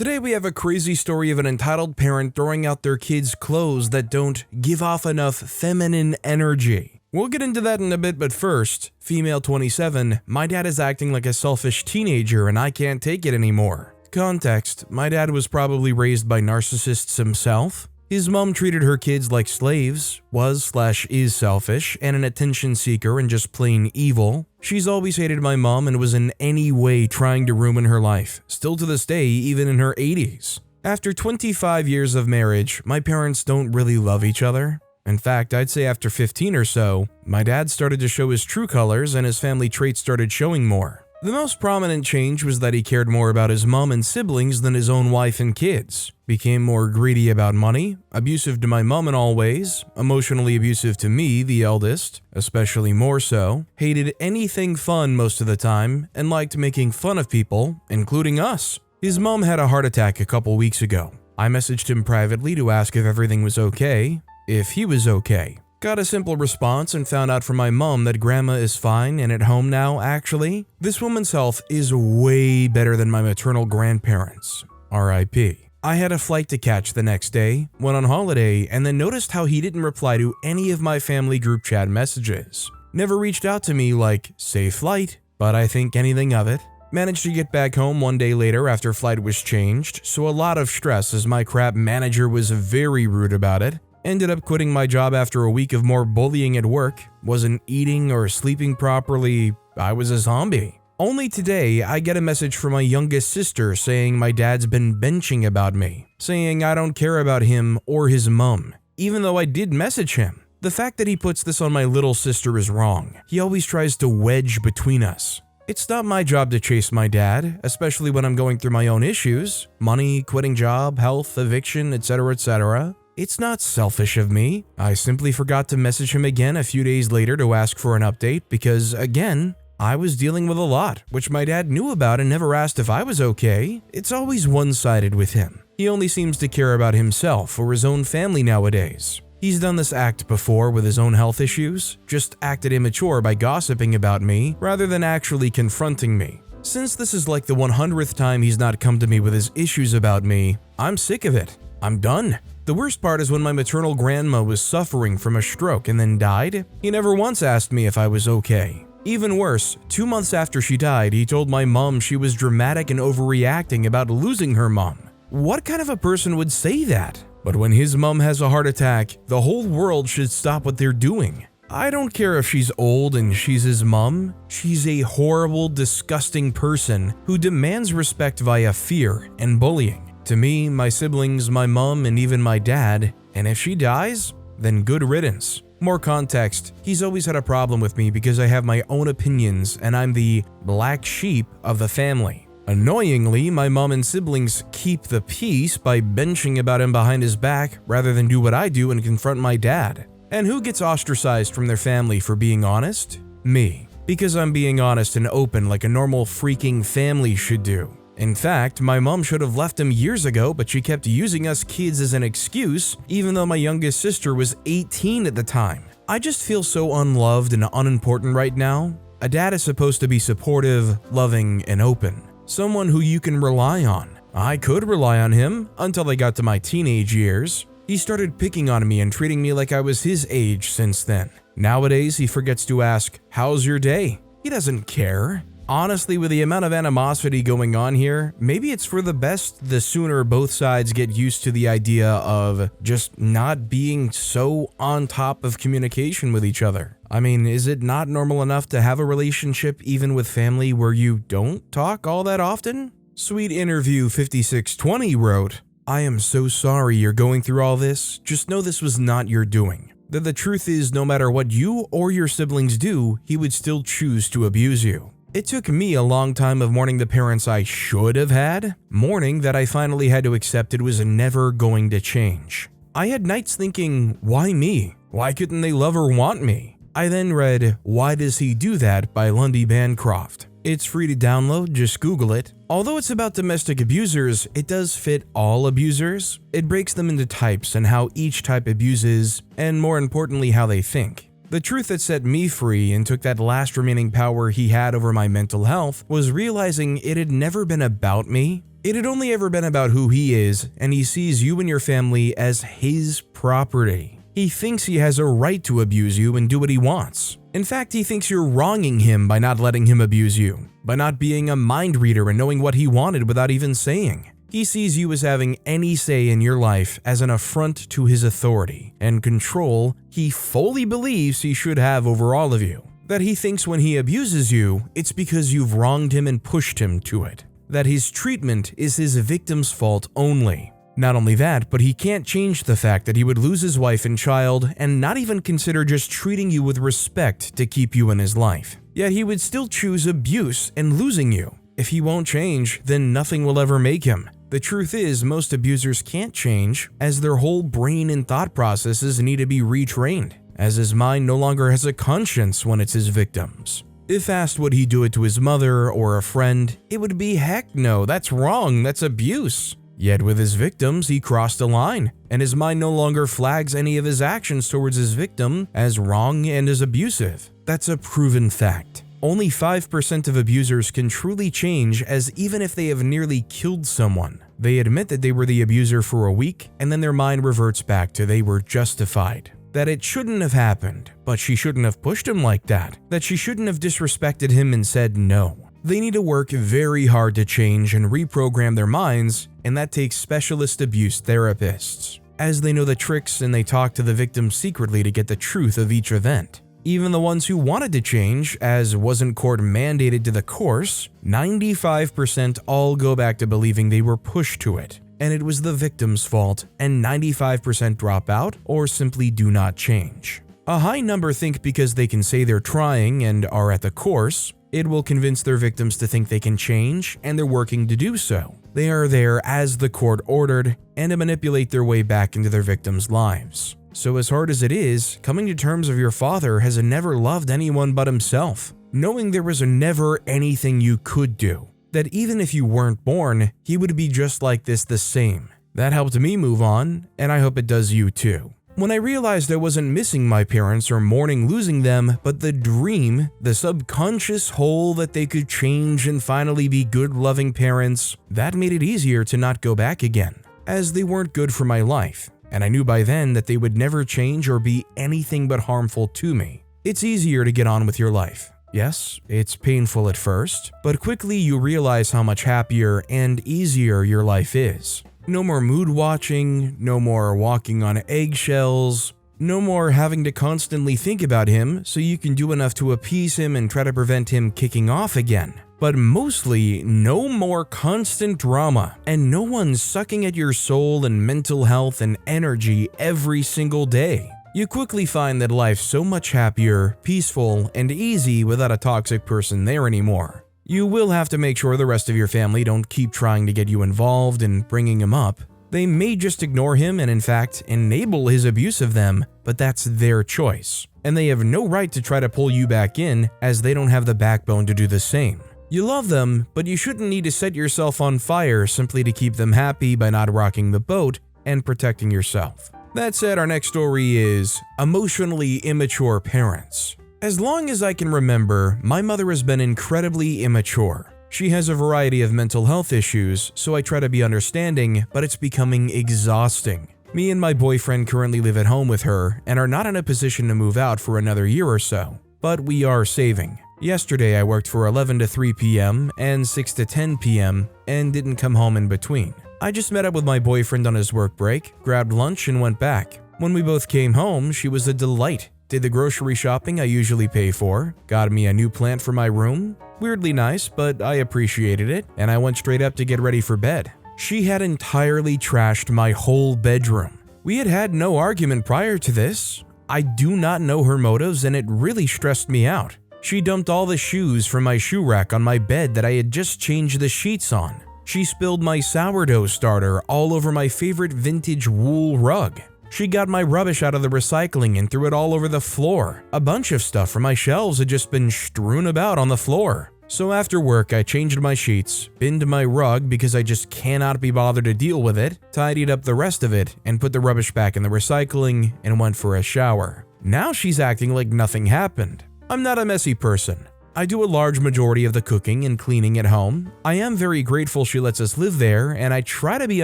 Today we have a crazy story of an entitled parent throwing out their kids' clothes that don't give off enough feminine energy. We'll get into that in a bit, but first, female 27, my dad is acting like a selfish teenager and I can't take it anymore. Context, my dad was probably raised by narcissists himself. His mom treated her kids like slaves, was/is selfish, and an attention seeker and just plain evil. She's always hated my mom and was in any way trying to ruin her life, still to this day, even in her 80s. After 25 years of marriage, my parents don't really love each other. In fact, I'd say after 15 or so, my dad started to show his true colors and his family traits started showing more. The most prominent change was that he cared more about his mom and siblings than his own wife and kids, became more greedy about money, abusive to my mom in all ways, emotionally abusive to me, the eldest, especially more so, hated anything fun most of the time, and liked making fun of people, including us. His mom had a heart attack a couple weeks ago. I messaged him privately to ask if everything was okay, if he was okay. Got a simple response and found out from my mom that grandma is fine and at home now, actually. This woman's health is way better than my maternal grandparents. RIP. I had a flight to catch the next day, went on holiday, and then noticed how he didn't reply to any of my family group chat messages. Never reached out to me like, safe flight, but I think anything of it. Managed to get back home one day later after flight was changed, so a lot of stress as my crap manager was very rude about it. Ended up quitting my job after a week of more bullying at work, wasn't eating or sleeping properly, I was a zombie. Only today, I get a message from my youngest sister saying my dad's been benching about me, saying I don't care about him or his mom, even though I did message him. The fact that he puts this on my little sister is wrong. He always tries to wedge between us. It's not my job to chase my dad, especially when I'm going through my own issues, money, quitting job, health, eviction, etc., etc. It's not selfish of me. I simply forgot to message him again a few days later to ask for an update because, again, I was dealing with a lot, which my dad knew about and never asked if I was okay. It's always one-sided with him. He only seems to care about himself or his own family nowadays. He's done this act before with his own health issues, just acted immature by gossiping about me rather than actually confronting me. Since this is like the 100th time he's not come to me with his issues about me, I'm sick of it. I'm done. The worst part is when my maternal grandma was suffering from a stroke and then died, he never once asked me if I was okay. Even worse, 2 months after she died, he told my mom she was dramatic and overreacting about losing her mom. What kind of a person would say that? But when his mom has a heart attack, the whole world should stop what they're doing. I don't care if she's old and she's his mom. She's a horrible, disgusting person who demands respect via fear and bullying. To me, my siblings, my mom, and even my dad, and if she dies, then good riddance. More context, he's always had a problem with me because I have my own opinions and I'm the black sheep of the family. Annoyingly, my mom and siblings keep the peace by benching about him behind his back rather than do what I do and confront my dad. And who gets ostracized from their family for being honest? Me. Because I'm being honest and open like a normal freaking family should do. In fact, my mom should have left him years ago, but she kept using us kids as an excuse, even though my youngest sister was 18 at the time. I just feel so unloved and unimportant right now. A dad is supposed to be supportive, loving, and open. Someone who you can rely on. I could rely on him until I got to my teenage years. He started picking on me and treating me like I was his age since then. Nowadays, he forgets to ask, "How's your day?" He doesn't care. Honestly, with the amount of animosity going on here, maybe it's for the best the sooner both sides get used to the idea of just not being so on top of communication with each other. I mean, is it not normal enough to have a relationship even with family where you don't talk all that often? Sweet Interview 5620 wrote, "I am so sorry you're going through all this. Just know this was not your doing. That the truth is, no matter what you or your siblings do, he would still choose to abuse you. It took me a long time of mourning the parents I should have had, mourning that I finally had to accept it was never going to change. I had nights thinking, why me? Why couldn't they love or want me? I then read Why Does He Do That by Lundy Bancroft. It's free to download, just Google it. Although it's about domestic abusers, it does fit all abusers. It breaks them into types and how each type abuses, and more importantly, how they think. The truth that set me free and took that last remaining power he had over my mental health was realizing it had never been about me. It had only ever been about who he is, and he sees you and your family as his property. He thinks he has a right to abuse you and do what he wants. In fact, he thinks you're wronging him by not letting him abuse you, by not being a mind reader and knowing what he wanted without even saying. He sees you as having any say in your life as an affront to his authority and control he fully believes he should have over all of you. That he thinks when he abuses you, it's because you've wronged him and pushed him to it. That his treatment is his victim's fault only. Not only that, but he can't change the fact that he would lose his wife and child and not even consider just treating you with respect to keep you in his life. Yet he would still choose abuse and losing you. If he won't change, then nothing will ever make him. The truth is, most abusers can't change, as their whole brain and thought processes need to be retrained, as his mind no longer has a conscience when it's his victims. If asked would he do it to his mother or a friend, it would be heck no, that's wrong, that's abuse. Yet with his victims, he crossed a line, and his mind no longer flags any of his actions towards his victim as wrong and as abusive. That's a proven fact. Only 5% of abusers can truly change, as even if they have nearly killed someone, they admit that they were the abuser for a week and then their mind reverts back to they were justified. That it shouldn't have happened, but she shouldn't have pushed him like that. That she shouldn't have disrespected him and said no. They need to work very hard to change and reprogram their minds, and that takes specialist abuse therapists, as they know the tricks and they talk to the victim secretly to get the truth of each event. Even the ones who wanted to change, as wasn't court mandated to the course, 95% all go back to believing they were pushed to it, and it was the victim's fault, and 95% drop out or simply do not change. A high number think because they can say they're trying and are at the course, it will convince their victims to think they can change, and they're working to do so. They are there as the court ordered, and to manipulate their way back into their victims' lives. So as hard as it is, coming to terms with your father has never loved anyone but himself, knowing there was never anything you could do. That even if you weren't born, he would be just like this the same. That helped me move on, and I hope it does you too. When I realized I wasn't missing my parents or mourning losing them, but the dream, the subconscious hole that they could change and finally be good loving parents, that made it easier to not go back again, as they weren't good for my life, and I knew by then that they would never change or be anything but harmful to me. It's easier to get on with your life. Yes, it's painful at first, but quickly you realize how much happier and easier your life is. No more mood watching, no more walking on eggshells, no more having to constantly think about him so you can do enough to appease him and try to prevent him kicking off again. But mostly, no more constant drama, and no one sucking at your soul and mental health and energy every single day. You quickly find that life's so much happier, peaceful, and easy without a toxic person there anymore. You will have to make sure the rest of your family don't keep trying to get you involved and bringing him up. They may just ignore him and in fact enable his abuse of them, but that's their choice. And they have no right to try to pull you back in, as they don't have the backbone to do the same. You love them, but you shouldn't need to set yourself on fire simply to keep them happy by not rocking the boat and protecting yourself. That said, our next story is emotionally immature parents. As long as I can remember, my mother has been incredibly immature. She has a variety of mental health issues, so I try to be understanding, but it's becoming exhausting. Me and my boyfriend currently live at home with her and are not in a position to move out for another year or so, but we are saving. Yesterday I worked for 11 to 3 p.m. and 6 to 10 p.m. and didn't come home in between. I just met up with my boyfriend on his work break, grabbed lunch, and went back. When we both came home, she was a delight. Did the grocery shopping I usually pay for, got me a new plant for my room. Weirdly nice, but I appreciated it, and I went straight up to get ready for bed. She had entirely trashed my whole bedroom. We had had no argument prior to this. I do not know her motives, and it really stressed me out. She dumped all the shoes from my shoe rack on my bed that I had just changed the sheets on. She spilled my sourdough starter all over my favorite vintage wool rug. She got my rubbish out of the recycling and threw it all over the floor. A bunch of stuff from my shelves had just been strewn about on the floor. So after work, I changed my sheets, binned my rug because I just cannot be bothered to deal with it, tidied up the rest of it, and put the rubbish back in the recycling and went for a shower. Now she's acting like nothing happened. I'm not a messy person. I do a large majority of the cooking and cleaning at home. I am very grateful she lets us live there, and I try to be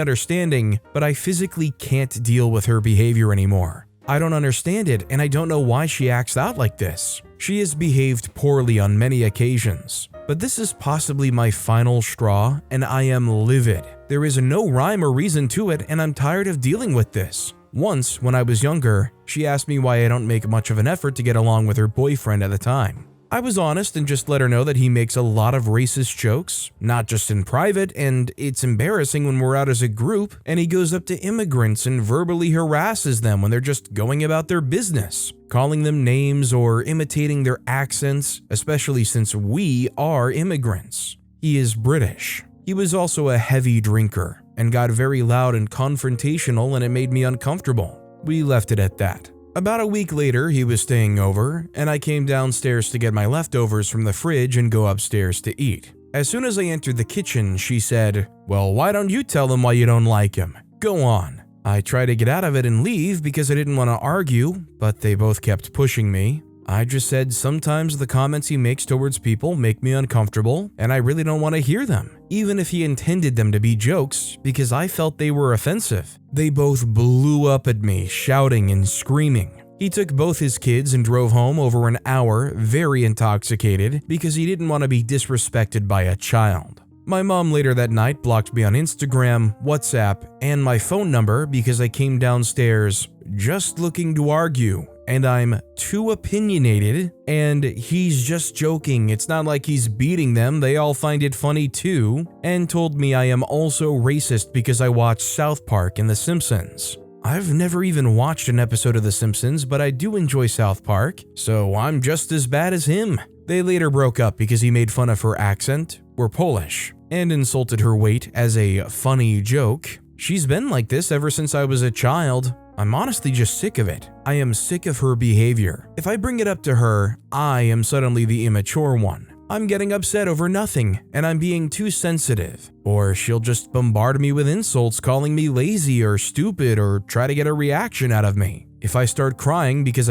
understanding, but I physically can't deal with her behavior anymore. I don't understand it, and I don't know why she acts out like this. She has behaved poorly on many occasions, but this is possibly my final straw, and I am livid. There is no rhyme or reason to it, and I'm tired of dealing with this. Once, when I was younger, she asked me why I don't make much of an effort to get along with her boyfriend at the time. I was honest and just let her know that he makes a lot of racist jokes, not just in private, and it's embarrassing when we're out as a group and he goes up to immigrants and verbally harasses them when they're just going about their business, calling them names or imitating their accents, especially since we are immigrants. He is British. He was also a heavy drinker and got very loud and confrontational, and it made me uncomfortable. We left it at that. About a week later, he was staying over, and I came downstairs to get my leftovers from the fridge and go upstairs to eat. As soon as I entered the kitchen, she said, "Well, why don't you tell him why you don't like him? Go on." I tried to get out of it and leave because I didn't want to argue, but they both kept pushing me. I just said sometimes the comments he makes towards people make me uncomfortable, and I really don't want to hear them, even if he intended them to be jokes, because I felt they were offensive. They both blew up at me, shouting and screaming. He took both his kids and drove home over an hour, very intoxicated, because he didn't want to be disrespected by a child. My mom later that night blocked me on Instagram, WhatsApp, and my phone number because I came downstairs just looking to argue, and I'm too opinionated, and he's just joking. It's not like he's beating them, they all find it funny too, and told me I am also racist because I watch South Park and The Simpsons. I've never even watched an episode of The Simpsons, but I do enjoy South Park, so I'm just as bad as him. They later broke up because he made fun of her accent, we're Polish, and insulted her weight as a funny joke. She's been like this ever since I was a child. I'm honestly just sick of it. I am sick of her behavior. If I bring it up to her, I am suddenly the immature one. I'm getting upset over nothing, and I'm being too sensitive. Or she'll just bombard me with insults, calling me lazy or stupid, or try to get a reaction out of me. If I start crying because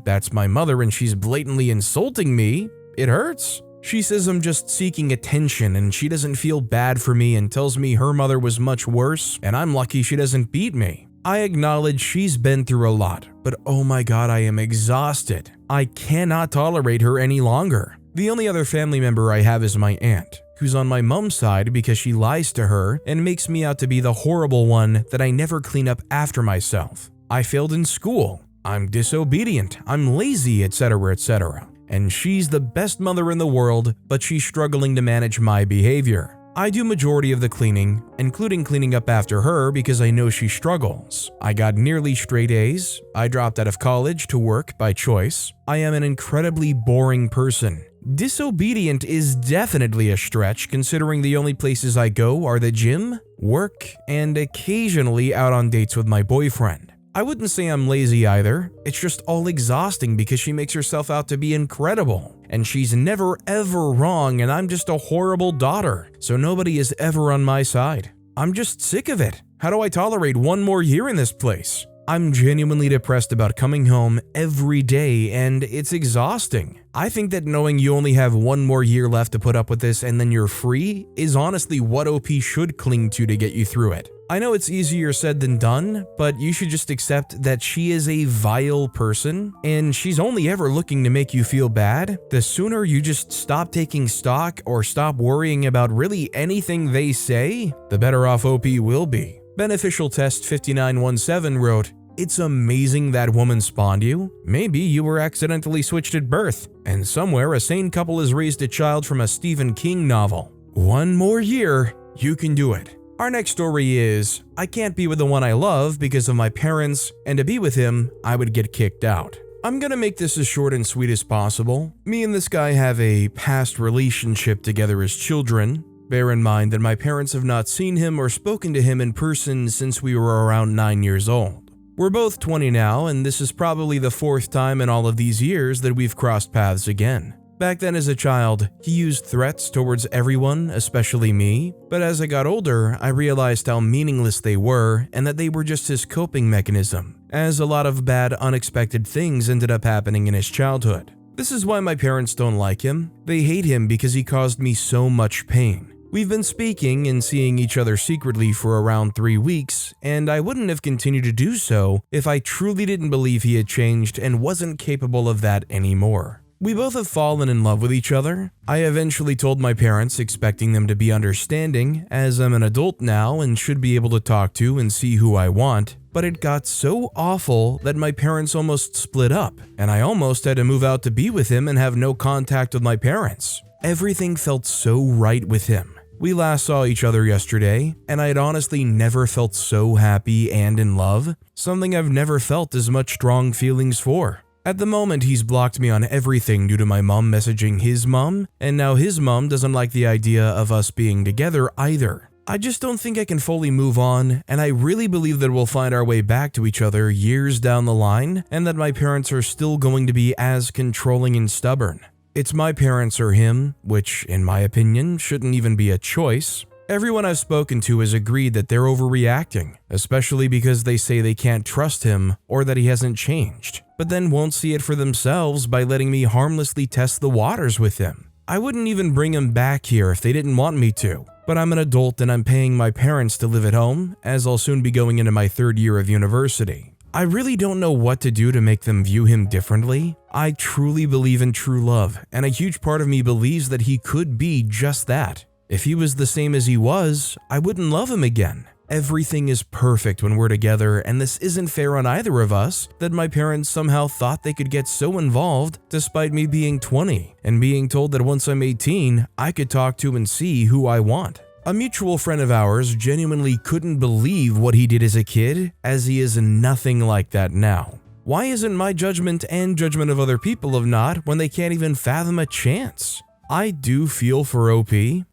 that's my mother and she's blatantly insulting me, it hurts. She says I'm just seeking attention and she doesn't feel bad for me and tells me her mother was much worse and I'm lucky she doesn't beat me. I acknowledge she's been through a lot, but oh my god, I am exhausted. I cannot tolerate her any longer. The only other family member I have is my aunt, who's on my mom's side because she lies to her and makes me out to be the horrible one that I never clean up after myself. I failed in school, I'm disobedient, I'm lazy, etc., etc. And she's the best mother in the world, but she's struggling to manage my behavior. I do majority of the cleaning, including cleaning up after her because I know she struggles. I got nearly straight A's, I dropped out of college to work by choice. I am an incredibly boring person. Disobedient is definitely a stretch considering the only places I go are the gym, work, and occasionally out on dates with my boyfriend. I wouldn't say I'm lazy either, it's just all exhausting because she makes herself out to be incredible. And she's never ever wrong and I'm just a horrible daughter, so nobody is ever on my side. I'm just sick of it. How do I tolerate one more year in this place? I'm genuinely depressed about coming home every day and it's exhausting. I think that knowing you only have one more year left to put up with this and then you're free is honestly what OP should cling to get you through it. I know it's easier said than done, but you should just accept that she is a vile person and she's only ever looking to make you feel bad. The sooner you just stop taking stock or stop worrying about really anything they say, the better off OP will be. Beneficial Test 5917 wrote, "It's amazing that woman spawned you. Maybe you were accidentally switched at birth, and somewhere a sane couple has raised a child from a Stephen King novel. One more year, you can do it." Our next story is, I can't be with the one I love because of my parents, and to be with him, I would get kicked out. I'm gonna make this as short and sweet as possible. Me and this guy have a past relationship together as children. Bear in mind that my parents have not seen him or spoken to him in person since we were around 9 years old. We're both 20 now, and this is probably the 4th time in all of these years that we've crossed paths again. Back then as a child, he used threats towards everyone, especially me, but as I got older, I realized how meaningless they were and that they were just his coping mechanism, as a lot of bad unexpected things ended up happening in his childhood. This is why my parents don't like him. They hate him because he caused me so much pain. We've been speaking and seeing each other secretly for around 3 weeks, and I wouldn't have continued to do so if I truly didn't believe he had changed and wasn't capable of that anymore. We both have fallen in love with each other. I eventually told my parents, expecting them to be understanding, as I'm an adult now and should be able to talk to and see who I want, but it got so awful that my parents almost split up, and I almost had to move out to be with him and have no contact with my parents. Everything felt so right with him. We last saw each other yesterday, and I had honestly never felt so happy and in love, something I've never felt as much strong feelings for. At the moment, he's blocked me on everything due to my mom messaging his mom, and now his mom doesn't like the idea of us being together either. I just don't think I can fully move on, and I really believe that we'll find our way back to each other years down the line, and that my parents are still going to be as controlling and stubborn. It's my parents or him, which, in my opinion, shouldn't even be a choice. Everyone I've spoken to has agreed that they're overreacting, especially because they say they can't trust him or that he hasn't changed, but then won't see it for themselves by letting me harmlessly test the waters with him. I wouldn't even bring him back here if they didn't want me to, but I'm an adult and I'm paying my parents to live at home, as I'll soon be going into my 3rd year of university. I really don't know what to do to make them view him differently. I truly believe in true love, and a huge part of me believes that he could be just that. If he was the same as he was, I wouldn't love him again. Everything is perfect when we're together, and this isn't fair on either of us that my parents somehow thought they could get so involved despite me being 20 and being told that once I'm 18, I could talk to and see who I want. A mutual friend of ours genuinely couldn't believe what he did as a kid, as he is nothing like that now. Why isn't my judgment and judgment of other people of not when they can't even fathom a chance? I do feel for OP,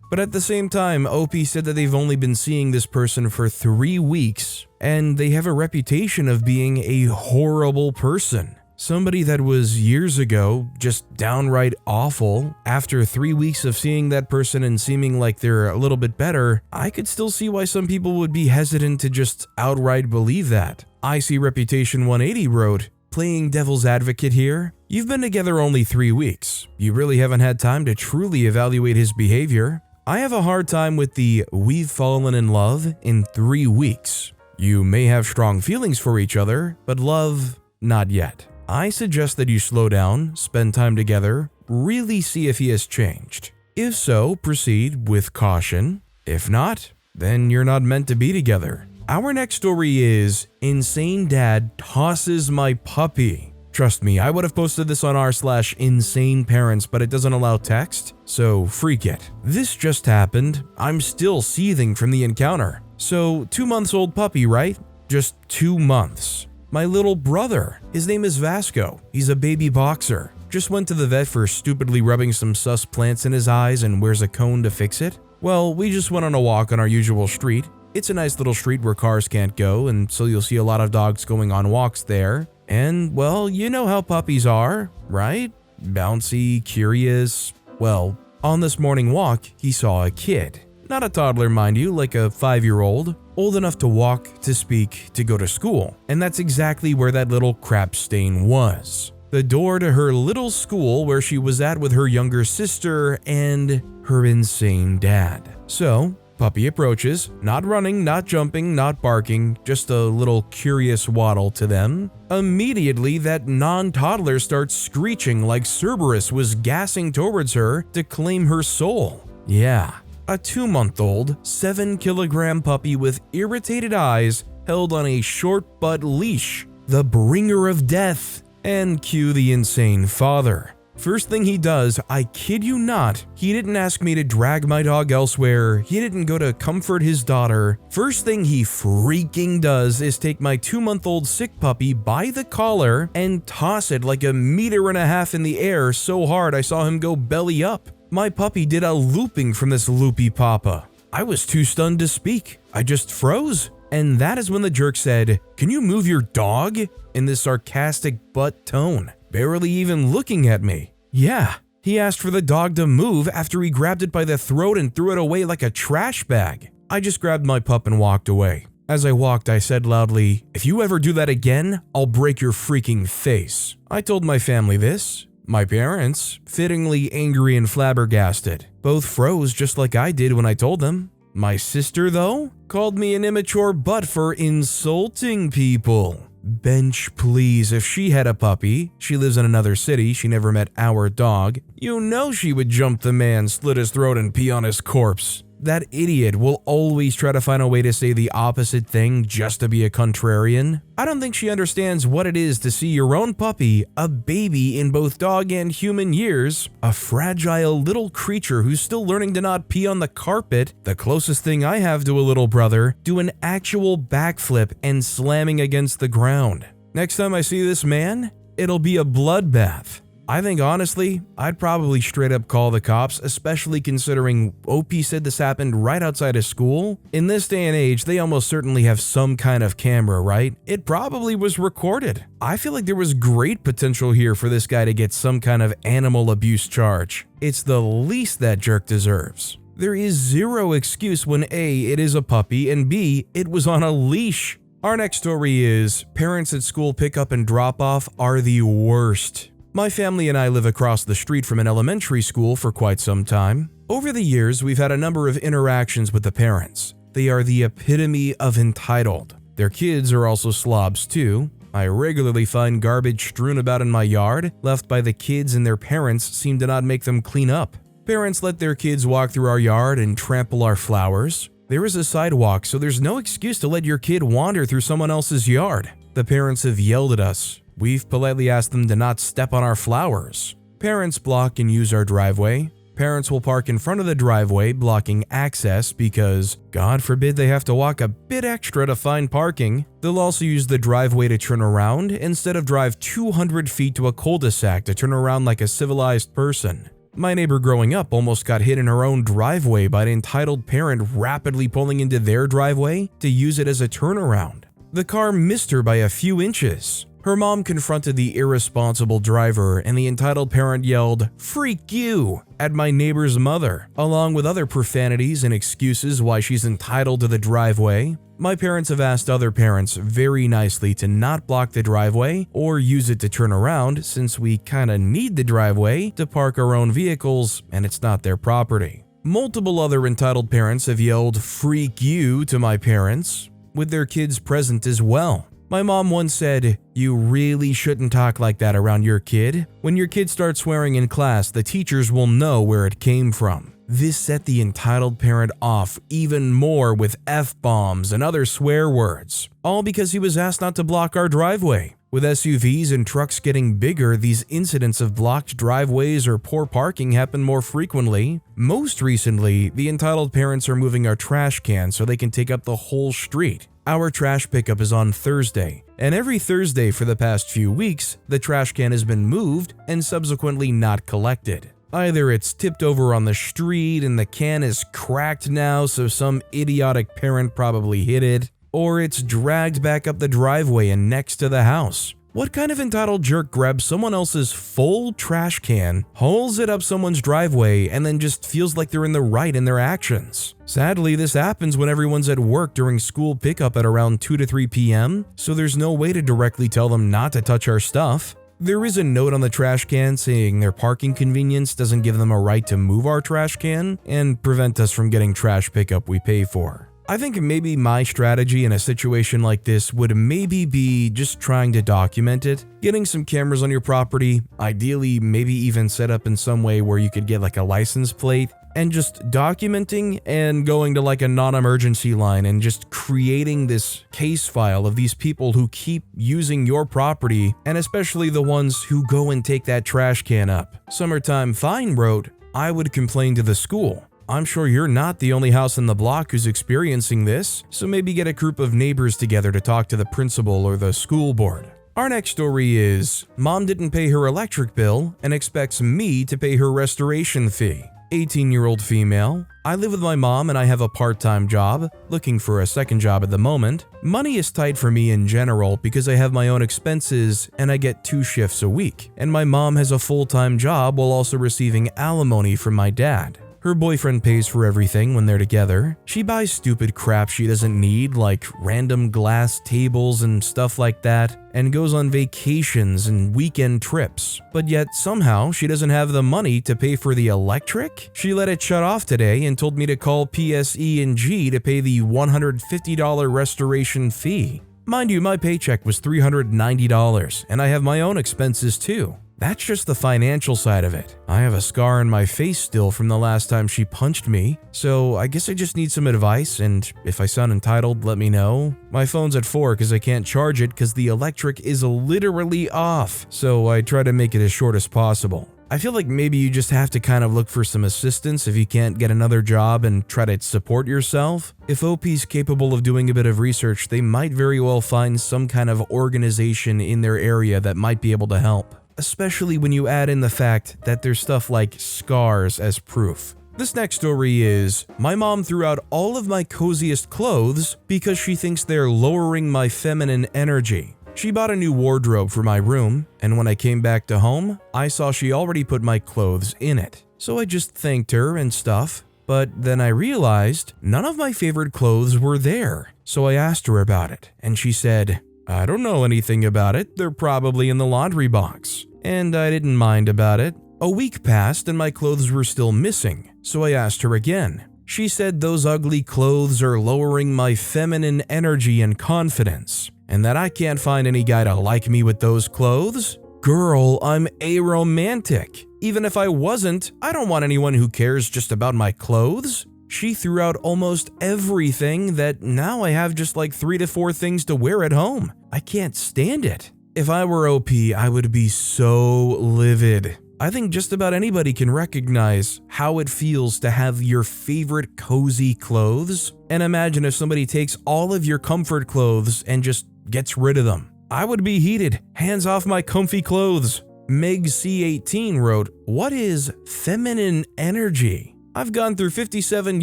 but at the same time, OP said that they've only been seeing this person for 3 weeks, and they have a reputation of being a horrible person. Somebody that was years ago just downright awful. After 3 weeks of seeing that person and seeming like they're a little bit better, I could still see why some people would be hesitant to just outright believe that. I See Reputation 180 wrote, "Playing devil's advocate here, you've been together only 3 weeks. You really haven't had time to truly evaluate his behavior. I have a hard time with the 'we've fallen in love in 3 weeks. You may have strong feelings for each other, but love, not yet. I suggest that you slow down, spend time together, really see if he has changed. If so, proceed with caution. If not, then you're not meant to be together." Our next story is, "Insane Dad Tosses My Puppy." Trust me, I would have posted this on r/InsaneParents, but it doesn't allow text, so freak it. This just happened. I'm still seething from the encounter. So, 2 months old puppy, right? Just 2 months. My little brother. His name is Vasco. He's a baby boxer. Just went to the vet for stupidly rubbing some sus plants in his eyes and wears a cone to fix it. Well, we just went on a walk on our usual street. It's a nice little street where cars can't go, and so you'll see a lot of dogs going on walks there. And, well, you know how puppies are, right? Bouncy, curious. Well, on this morning walk, he saw a kid. Not a toddler, mind you, like a 5-year-old. Old enough to walk, to speak, to go to school. And that's exactly where that little crap stain was. The door to her little school where she was at with her younger sister and her insane dad. So, puppy approaches, not running, not jumping, not barking, just a little curious waddle to them. Immediately, that non-toddler starts screeching like Cerberus was gassing towards her to claim her soul. Yeah, a 2-month-old, 7-kilogram puppy with irritated eyes held on a short butt leash. The bringer of death. And cue the insane father. First thing he does, I kid you not, he didn't ask me to drag my dog elsewhere, he didn't go to comfort his daughter. First thing he freaking does is take my 2-month-old sick puppy by the collar and toss it like 1.5 meters in the air so hard I saw him go belly up. My puppy did a looping from this loopy papa. I was too stunned to speak. I just froze. And that is when the jerk said, "Can you move your dog?" in this sarcastic butt tone, barely even looking at me. Yeah, he asked for the dog to move after he grabbed it by the throat and threw it away like a trash bag. I just grabbed my pup and walked away. As I walked, I said loudly, "If you ever do that again, I'll break your freaking face." I told my family this. My parents, fittingly angry and flabbergasted, both froze just like I did when I told them. My sister, though, called me an immature butt for insulting people. Bench, please. If she had a puppy, she lives in another city, she never met our dog, you know she would jump the man, slit his throat, and pee on his corpse. That idiot will always try to find a way to say the opposite thing just to be a contrarian. I don't think she understands what it is to see your own puppy, a baby in both dog and human years, a fragile little creature who's still learning to not pee on the carpet, the closest thing I have to a little brother, do an actual backflip and slamming against the ground. Next time I see this man, it'll be a bloodbath. I think honestly, I'd probably straight up call the cops, especially considering OP said this happened right outside of school. In this day and age, they almost certainly have some kind of camera, right? It probably was recorded. I feel like there was great potential here for this guy to get some kind of animal abuse charge. It's the least that jerk deserves. There is zero excuse when A, it is a puppy, and B, it was on a leash. Our next story is, parents at school pickup and drop off are the worst. My family and I live across the street from an elementary school for quite some time. Over the years, we've had a number of interactions with the parents. They are the epitome of entitled. Their kids are also slobs too. I regularly find garbage strewn about in my yard, left by the kids, and their parents seem to not make them clean up. Parents let their kids walk through our yard and trample our flowers. There is a sidewalk, so there's no excuse to let your kid wander through someone else's yard. The parents have yelled at us. We've politely asked them to not step on our flowers. Parents block and use our driveway. Parents will park in front of the driveway, blocking access because, God forbid, they have to walk a bit extra to find parking. They'll also use the driveway to turn around instead of drive 200 feet to a cul-de-sac to turn around like a civilized person. My neighbor growing up almost got hit in her own driveway by an entitled parent rapidly pulling into their driveway to use it as a turnaround. The car missed her by a few inches. Her mom confronted the irresponsible driver, and the entitled parent yelled, "Freak you!" at my neighbor's mother, along with other profanities and excuses why she's entitled to the driveway. My parents have asked other parents very nicely to not block the driveway or use it to turn around, since we kinda need the driveway to park our own vehicles and it's not their property. Multiple other entitled parents have yelled, "Freak you" to my parents, with their kids present as well. My mom once said, "You really shouldn't talk like that around your kid. When your kid starts swearing in class, the teachers will know where it came from." This set the entitled parent off even more with F-bombs and other swear words, all because he was asked not to block our driveway. With SUVs and trucks getting bigger, these incidents of blocked driveways or poor parking happen more frequently. Most recently, the entitled parents are moving our trash can so they can take up the whole street. Our trash pickup is on Thursday, and every Thursday for the past few weeks, the trash can has been moved and subsequently not collected. Either it's tipped over on the street and the can is cracked now, so some idiotic parent probably hit it, or it's dragged back up the driveway and next to the house. What kind of entitled jerk grabs someone else's full trash can, hauls it up someone's driveway, and then just feels like they're in the right in their actions? Sadly, this happens when everyone's at work during school pickup at around 2 to 3 p.m., so there's no way to directly tell them not to touch our stuff. There is a note on the trash can saying their parking convenience doesn't give them a right to move our trash can and prevent us from getting trash pickup we pay for. I think maybe my strategy in a situation like this would maybe be just trying to document it, getting some cameras on your property, ideally maybe even set up in some way where you could get like a license plate, and just documenting and going to like a non-emergency line and just creating this case file of these people who keep using your property, and especially the ones who go and take that trash can up. Summertime Fine wrote, "I would complain to the school. I'm sure you're not the only house in the block who's experiencing this, so maybe get a group of neighbors together to talk to the principal or the school board." Our next story is, mom didn't pay her electric bill and expects me to pay her restoration fee. 18-year-old female. I live with my mom and I have a part-time job, looking for a second job at the moment. Money is tight for me in general because I have my own expenses and I get 2 shifts a week, and my mom has a full-time job while also receiving alimony from my dad. Her boyfriend pays for everything when they're together. She buys stupid crap she doesn't need, like random glass tables and stuff like that, and goes on vacations and weekend trips. But yet somehow she doesn't have the money to pay for the electric? She let it shut off today and told me to call PSE&G to pay the $150 restoration fee. Mind you, my paycheck was $390, and I have my own expenses too. That's just the financial side of it. I have a scar on my face still from the last time she punched me, so I guess I just need some advice, and if I sound entitled, let me know. My phone's at 4 because I can't charge it because the electric is literally off, so I try to make it as short as possible. I feel like maybe you just have to kind of look for some assistance if you can't get another job and try to support yourself. If OP's capable of doing a bit of research, they might very well find some kind of organization in their area that might be able to help. Especially when you add in the fact that there's stuff like scars as proof. This next story is, my mom threw out all of my coziest clothes because she thinks they're lowering my feminine energy. She bought a new wardrobe for my room, and when I came back to home, I saw she already put my clothes in it. So I just thanked her and stuff, but then I realized none of my favorite clothes were there. So I asked her about it, and she said, "I don't know anything about it, they're probably in the laundry box." And I didn't mind about it. A week passed and my clothes were still missing, so I asked her again. She said those ugly clothes are lowering my feminine energy and confidence, and that I can't find any guy to like me with those clothes. Girl, I'm aromantic. Even if I wasn't, I don't want anyone who cares just about my clothes. She threw out almost everything that now I have just like 3 to 4 things to wear at home. I can't stand it. If I were OP, I would be so livid. I think just about anybody can recognize how it feels to have your favorite cozy clothes. And imagine if somebody takes all of your comfort clothes and just gets rid of them. I would be heated. Hands off my comfy clothes. Meg C18 wrote, "What is feminine energy? I've gone through 57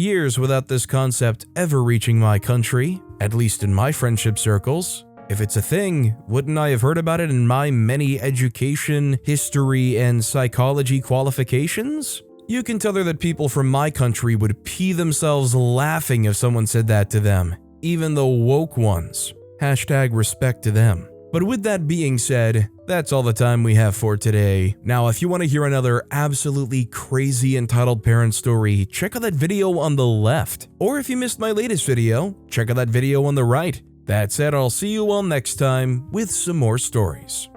years without this concept ever reaching my country, at least in my friendship circles. If it's a thing, wouldn't I have heard about it in my many education, history, and psychology qualifications?" You can tell her that people from my country would pee themselves laughing if someone said that to them, even the woke ones. #respect to them. But with that being said, that's all the time we have for today. Now, if you want to hear another absolutely crazy entitled parent story, check out that video on the left. Or if you missed my latest video, check out that video on the right. That said, I'll see you all next time with some more stories.